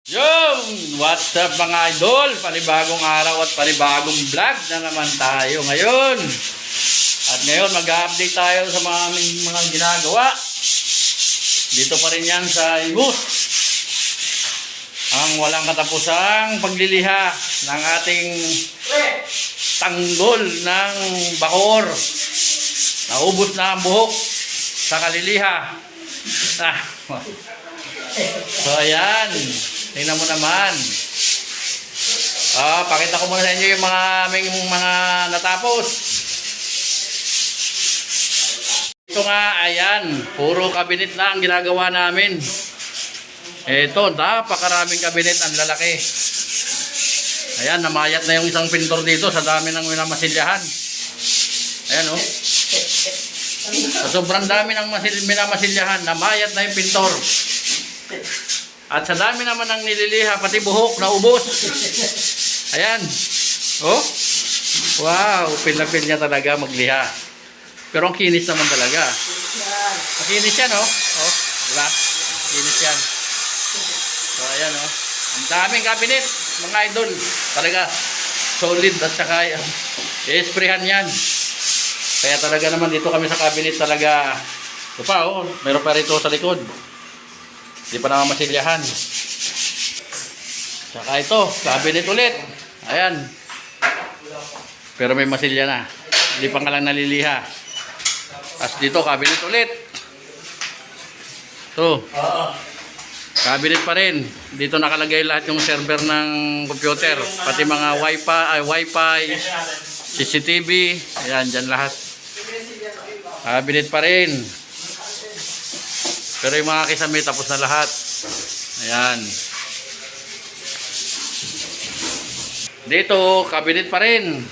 Yung, what's up mga idol? Panibagong araw at panibagong vlog na naman tayo ngayon. At ngayon mag-update tayo sa mga aming mga ginagawa. Dito pa rin yan sa Imus. Ang walang katapusang pagliliha ng ating tanggol ng bakor. Naubos na ang buhok sa kaliliha. So ayan, tingnan mo naman. Pakita ko muna sa inyo yung mga aming mga natapos. Ito nga, ayan, puro kabinet na ang ginagawa namin. Ito, napakaraming kabinet, ang lalaki. Ayan, namayat na yung isang pintor dito sa dami ng minamasilyahan. Ayan oh. Sa sobrang dami ng minamasilyahan, namayat na yung pintor. At sa dami naman ng nililiha, pati buhok, naubos. Ayan. Oh. Wow, pinapil niya talaga magliha. Pero ang kinis naman talaga. Makinis yan, oh. Oh, diba? Kinis yan. So, ayan, oh. Ang daming cabinet, mga idol. Talaga, solid at saka i-sprayhan yan. Kaya talaga naman dito kami sa cabinet talaga. Ito pa, oh. Meron pa rito sa likod. Hindi pa naman masilyahan. Saka ito, cabinet ulit. Ayan. Pero may masilya na. Hindi pa nga lang naliliha. Tapos dito, cabinet ulit. Ito. Cabinet pa rin. Dito nakalagay lahat yung server ng computer. Pati mga wifi, CCTV. Ayan, dyan lahat. Cabinet pa rin. Pero yung mga kisame, tapos na lahat. Ayan. Dito, cabinet pa rin.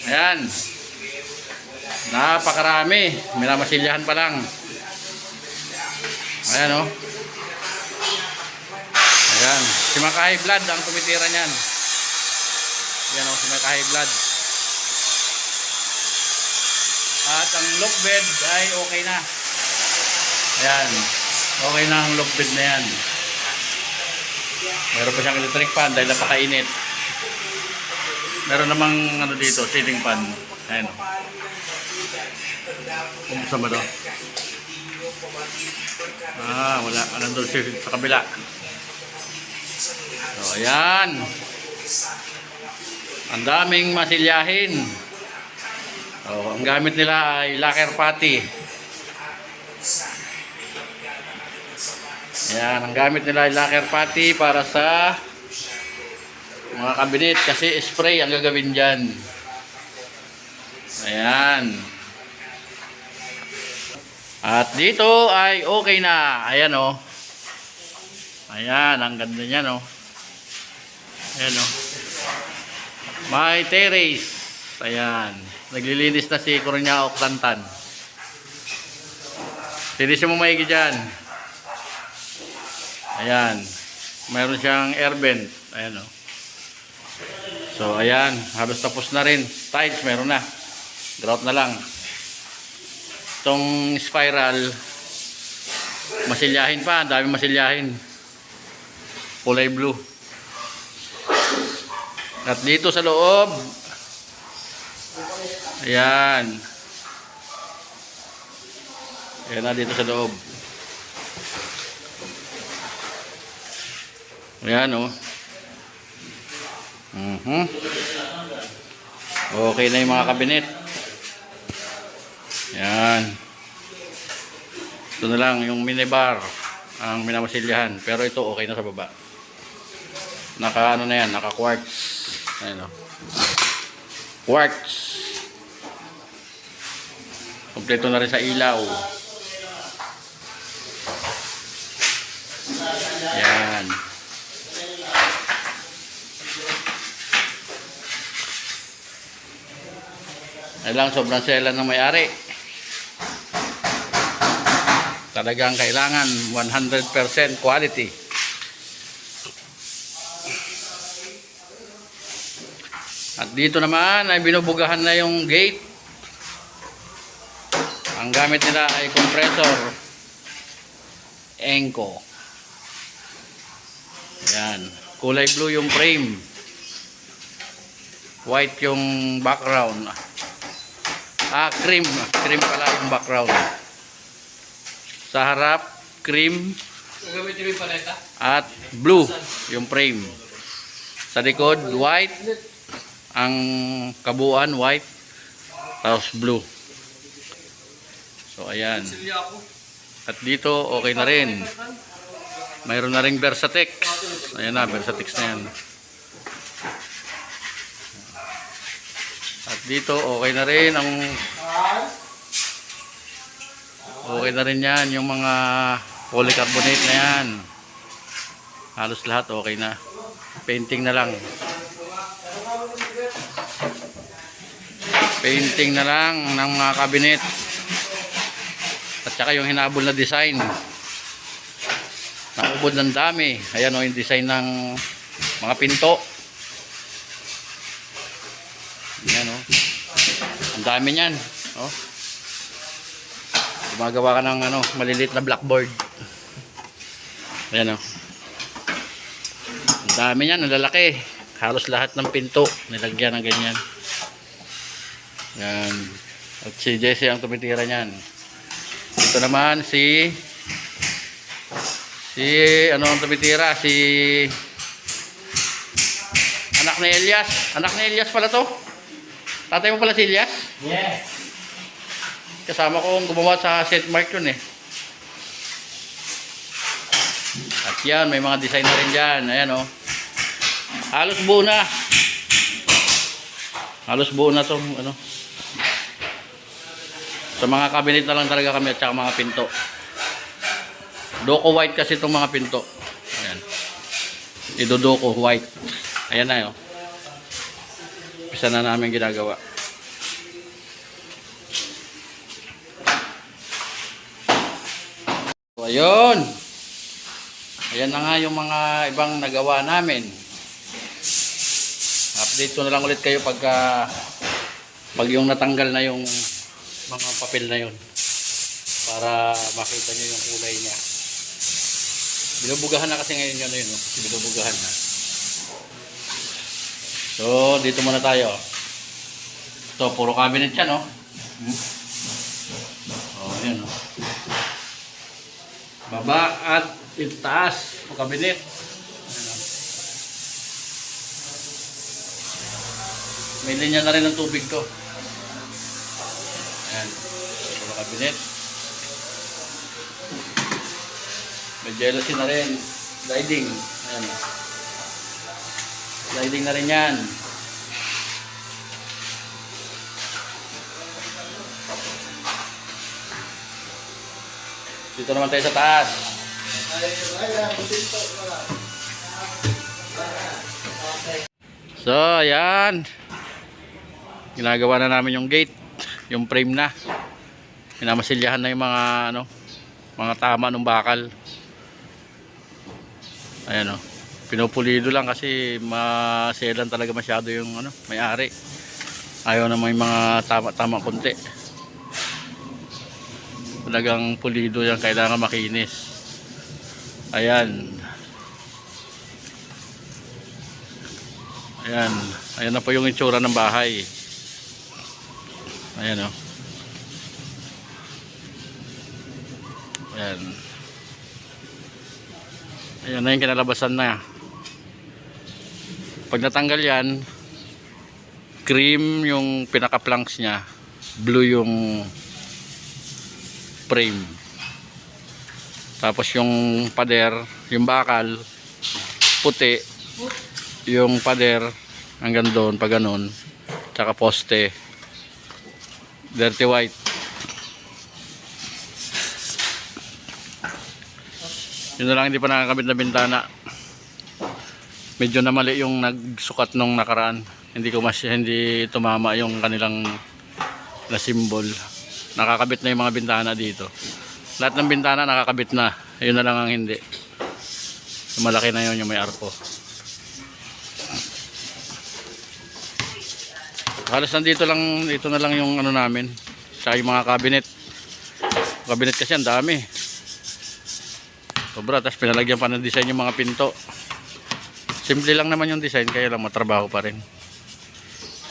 Ayan. Napakarami. Minamasilyahan pa lang. Ayan o. Ayan. Si Makahay Blood ang tumitira niyan. Ayan o, si Makahay Blood. At ang lock bed ay okay na. Ayan. Okay na ang lock bed na yan. Meron pa siyang electric fan dahil napakainit. Meron namang ano dito, ceiling fan. Ayan o. Kumusta ba ito? Wala. Nandun sa kabila. So, ayan. Ang daming masilyahin. So, ang gamit nila ay lacquer putty. Ayan, ang gamit nila ay lacquer putty para sa mga kabinet kasi spray ang gagawin dyan. Ayan. At dito ay okay na. Ayan o. Ayan, ang ganda niyan o. Ayan o. May terrace. Ayan. Naglilinis na si Coronia Octantan. Linisin mo maigi dyan. Ayan. Mayroon siyang air vent. Ayan o. So, ayan. Halos tapos na rin. Tiles, meron na. Grout na lang. Itong spiral, masilyahin pa. Ang dami masilyahin. Kulay blue. At dito sa loob, ayan. Ayan na dito sa loob. Ayan o. Okay na yung mga kabinet. Ayan. Ito na lang yung minibar ang minamasilyahan. Pero ito okay na sa baba. Naka ano na yan, naka quartz. Ayan o. Quartz. Kompleto na rin sa ilaw. Ayan. Ayan lang, sobrang sela ng may-ari. Talagang kailangan 100% quality. At dito naman ay binubugahan na yung gate. Ang gamit nila ay compressor Enco. Ayan. Kulay blue yung frame. White yung background. Cream. Cream pala yung background. Sa harap, cream. At blue yung frame. Sa likod, white. Ang kabuuan, white. Tapos blue. So, ayan. At dito, okay na rin. Mayroon na ring Versatex. Ayan na, Versatex na yan. At dito, okay na rin ang okay na rin yan, yung mga polycarbonate na yan. Halos lahat okay na. Painting na lang. Painting na lang ng mga cabinet. At saka yung hinabol na design. Nakubod ng dami. Ayan o yung design ng mga pinto. Ayan o. Ang dami niyan. O. Gumagawa ka ng maliliit na blackboard. Ayan o. Ang dami niyan. Ang lalaki. Halos lahat ng pinto nilagyan ng ganyan. Ayan. At si Jesse ang tumitira niyan. Ito naman ano ang tumitira? Si anak ni Elias. Anak ni Elias pala to. Tatay mo pala si Elias? Yes. Kasama ko gumawa sa St. Mark yun eh. At yan, may mga design na rin dyan. Ayan o. Halos buo na. Halos buo na to. Sa mga cabinet na lang talaga kami at saka mga pinto. Doko white kasi itong mga pinto. Ayan. Idodoko white. Ayan na yun. Isa na namin ginagawa. So, ayun. Ayan na nga yung mga ibang nagawa namin. Update ko na lang ulit kayo pag yung natanggal na yung mga papel na yun. Para makita nyo yung kulay niya. Binubugahan na kasi ngayon yun. Binubugahan na. So, dito muna tayo. Ito, puro cabinet yan, no? Oh, yun, no? Baba at itaas o cabinet. May linya na rin ng tubig to. Ayan. Puro cabinet. May jealousy na rin. Sliding. Ayan. Sliding na rin yan. Dito naman tayo sa taas. So, ayan. Ginagawa na namin yung gate. Yung frame na. Minamasilyahan na yung mga mga tama ng bakal. Ayan o. Pinupulido lang kasi maselan talaga masyado yung may-ari. Ayaw na may mga tama konti. Talagang pulido yan, kailangan makinis. Ayan. Ayan. Ayan na po yung itsura ng bahay. Ayan o. Ayan. Ayan na yung kinalabasan na. Pag natanggal yan, cream yung pinaka-planks nya, blue yung frame. Tapos yung pader, yung bakal, puti. Yung pader hanggang doon, pag ganun. Tsaka poste, dirty white. Yun na lang, hindi pa nakakabit na bintana. Medyo na mali yung nagsukat nung nakaraan. Hindi tumama yung kanilang na symbol. Nakakabit na yung mga bintana dito. Lahat ng bintana nakakabit na. Yun na lang ang hindi. Yung malaki na yun yung may arko. Halos nandito lang, dito na lang yung namin. Saka yung mga cabinet. Cabinet kasi ang dami. Sobra, tapos pinalagyan pa ng design yung mga pinto. Simple lang naman yung design, kaya lang matrabaho pa rin.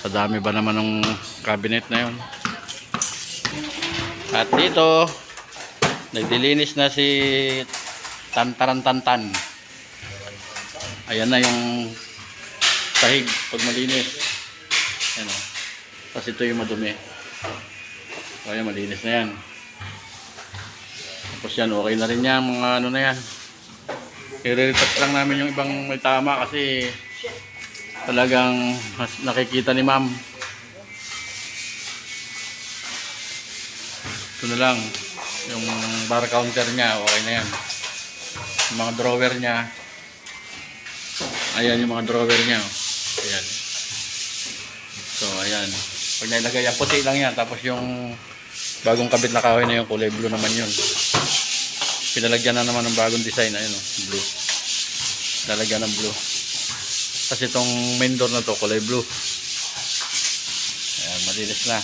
Sa dami ba naman ng cabinet na yun. At dito, nagdilinis na si Tantarantantan. Ayan na yung sahig pag malinis. Ayan o. Tapos ito yung madumi. So, ayan, malinis na yan. Tapos yan, okay na rin yan. Mga ano na yan. I-retouch lang namin yung ibang may tama kasi talagang nakikita ni ma'am. Ito na lang. Yung bar counter niya, okay na yan. Yung mga drawer niya. Ayan yung mga drawer niya. Ayan. So, ayan. Pag nailagay yan, puti lang yan. Tapos yung bagong kabit na kahoy na yung kulay blue naman yun. Pinalagyan na naman ng bagong design. Ayun o, blue. Lalagyan ng blue. Kasi itong main door na to, kulay blue. Ayan, malinis na.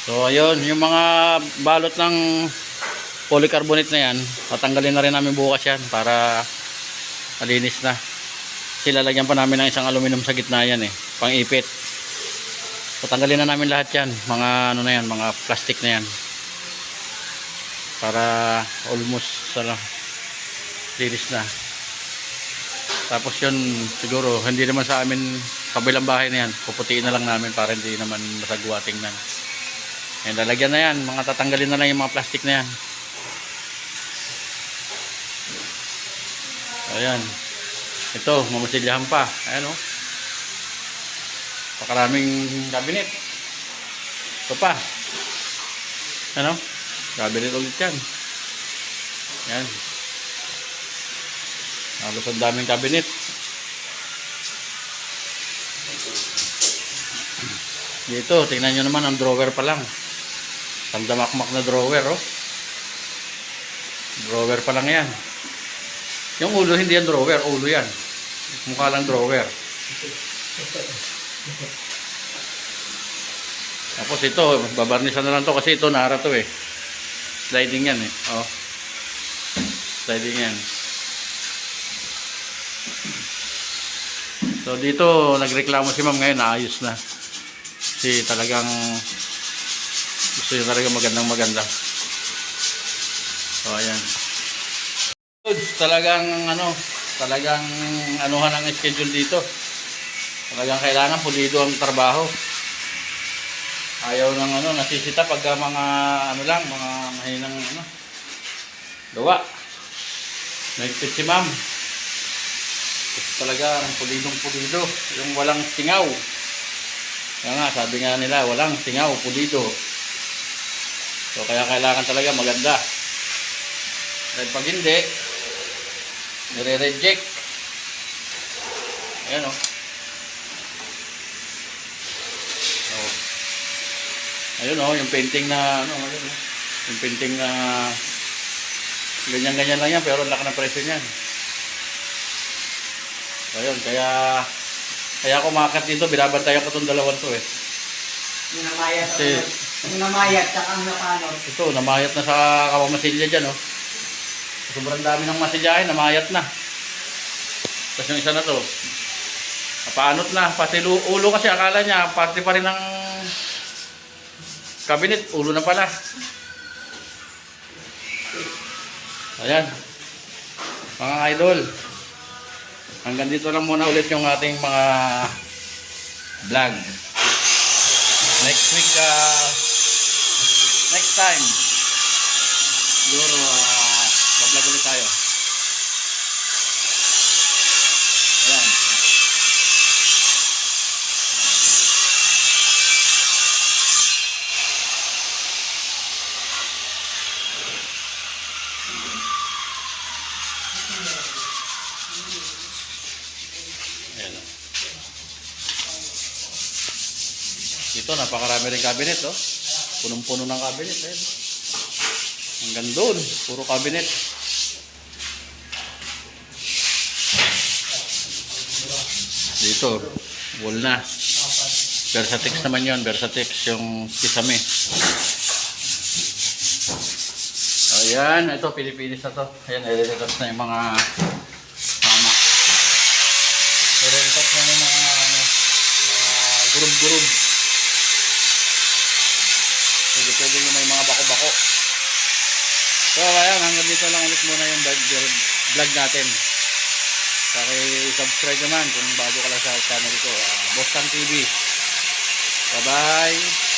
So ayun, yung mga balot ng polycarbonate na yan, tatanggalin na rin namin bukas yan para malinis na. Lalagyan pa namin ng isang aluminum sa gitna yan pang ipit. Tatanggalin na namin lahat yan, mga ano na yan, mga plastic na yan. Para almost linis na. Tapos yun, siguro, hindi naman sa amin, kabilang bahay na yan, puputiin na lang namin para hindi naman masagwa tingnan. Ayan, lalagyan na yan, mga tatanggalin na lang yung mga plastic na yan. Ayan. Ito, mamasilyahan pa. Ayan o. Pakaraming cabinet. Ito pa. Ano? Cabinet ulit yan. Ayan. Halos ang daming cabinet. Dito, tingnan nyo naman ang drawer pa lang. Tandamakmak na drawer oh. Drawer pa lang yan. Yung ulo hindi yan drawer, ulo yan. Mukha lang drawer. Tapos ito, babarnisan na lang to kasi ito nara to sliding yan oh. Sliding yan. So dito nagreklamo si ma'am ngayon, naayos na. Kasi talagang gusto nyo talaga maganda. So ayan. Talagang anuhan ang schedule dito. Talagang kailangan pulido ang trabaho. Ayaw ng nasisita pagka mga mga mahinang gawa. Naigpit si ma'am. Talagang pulidong-pulido, yung walang singaw. Kaya nga, sabi nga nila, walang singaw, pulido. So kaya kailangan talaga maganda. Dahil pag hindi, nire-reject. Ayan oh. Ayun oh, yung painting na yung painting na ganyan-ganyan lang yan, pero ang laki ng presyo niyan. So ayun, kaya ako makat dito, binabantayan ko itong dalawang to Namayat at ang napanot. Ito, namayat na sa kawamasilya dyan oh. Sobrang dami ng masilyahin, namayat na. Tapos yung isa na to, napaanot na, pati ulo kasi akala niya, parte pa rin ng cabinet, ulo na pala. Ayan, mga idol, hanggang dito lang muna ulit yung ating mga vlog. Next week, next time, siguro pa-vlog ulit tayo. Ayan. Ayan. Ito, napakarami rin cabinet oh. Punong-puno ng cabinet. Ayan. Hanggang doon, puro cabinet. Dito, Wool na. Versatex naman yun. Versatex yung kisame. Ayan. Ito, Pilipinas na to. Ayan, nire-retouch na yung mga tama. Nire-retouch na yung mga gurub-gurub. Pwede yung may mga bako-bako. So, ayan. Hanggang dito lang ulit muna yung vlog natin. Paki-subscribe naman kung bago ka lang sa channel ko. Boss Tang TV. Bye-bye.